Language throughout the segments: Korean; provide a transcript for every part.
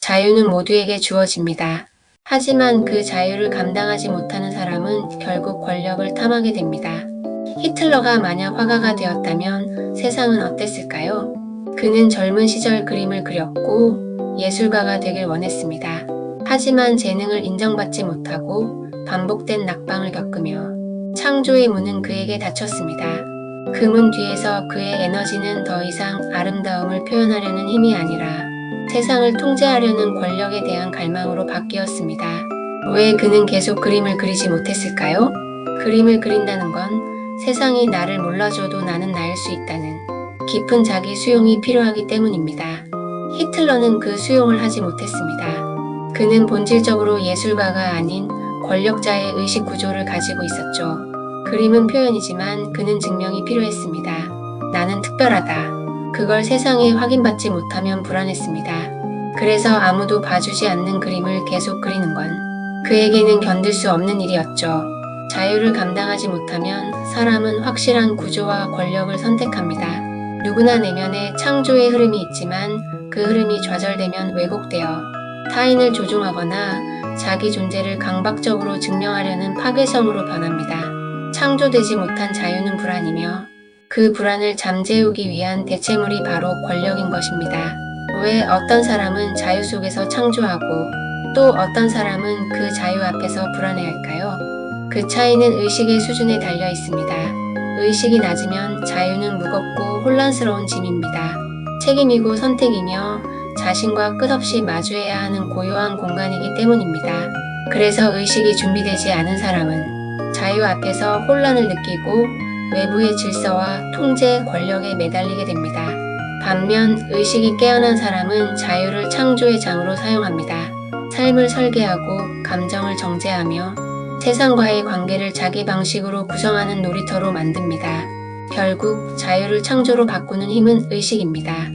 자유는 모두에게 주어집니다. 하지만 그 자유를 감당하지 못하는 사람은 결국 권력을 탐하게 됩니다. 히틀러가 만약 화가가 되었다면 세상은 어땠을까요? 그는 젊은 시절 그림을 그렸고 예술가가 되길 원했습니다. 하지만 재능을 인정받지 못하고 반복된 낙방을 겪으며 창조의 문은 그에게 닫혔습니다. 그 문 뒤에서 그의 에너지는 더 이상 아름다움을 표현하려는 힘이 아니라 세상을 통제하려는 권력에 대한 갈망으로 바뀌었습니다. 왜 그는 계속 그림을 그리지 못했을까요? 그림을 그린다는 건 세상이 나를 몰라줘도 나는 나일 수 있다는 깊은 자기 수용이 필요하기 때문입니다. 히틀러는 그 수용을 하지 못했습니다. 그는 본질적으로 예술가가 아닌 권력자의 의식 구조를 가지고 있었죠. 그림은 표현이지만 그는 증명이 필요했습니다. 나는 특별하다. 그걸 세상에 확인받지 못하면 불안했습니다. 그래서 아무도 봐주지 않는 그림을 계속 그리는 건 그에게는 견딜 수 없는 일이었죠. 자유를 감당하지 못하면 사람은 확실한 구조와 권력을 선택합니다. 누구나 내면에 창조의 흐름이 있지만 그 흐름이 좌절되면 왜곡되어 타인을 조종하거나 자기 존재를 강박적으로 증명하려는 파괴성으로 변합니다. 창조되지 못한 자유는 불안이며 그 불안을 잠재우기 위한 대체물이 바로 권력인 것입니다. 왜 어떤 사람은 자유 속에서 창조하고 또 어떤 사람은 그 자유 앞에서 불안해할까요? 그 차이는 의식의 수준에 달려 있습니다. 의식이 낮으면 자유는 무겁고 혼란스러운 짐입니다. 책임이고 선택이며 자신과 끝없이 마주해야 하는 고요한 공간이기 때문입니다. 그래서 의식이 준비되지 않은 사람은 자유 앞에서 혼란을 느끼고 외부의 질서와 통제, 권력에 매달리게 됩니다. 반면 의식이 깨어난 사람은 자유를 창조의 장으로 사용합니다. 삶을 설계하고 감정을 정제하며 세상과의 관계를 자기 방식으로 구성하는 놀이터로 만듭니다. 결국 자유를 창조로 바꾸는 힘은 의식입니다.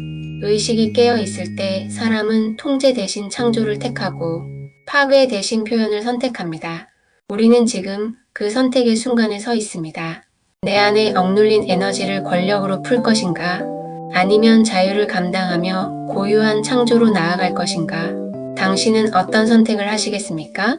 의식이 깨어 있을 때 사람은 통제 대신 창조를 택하고 파괴 대신 표현을 선택합니다. 우리는 지금 그 선택의 순간에 서 있습니다. 내 안에 억눌린 에너지를 권력으로 풀 것인가? 아니면 자유를 감당하며 고유한 창조로 나아갈 것인가? 당신은 어떤 선택을 하시겠습니까?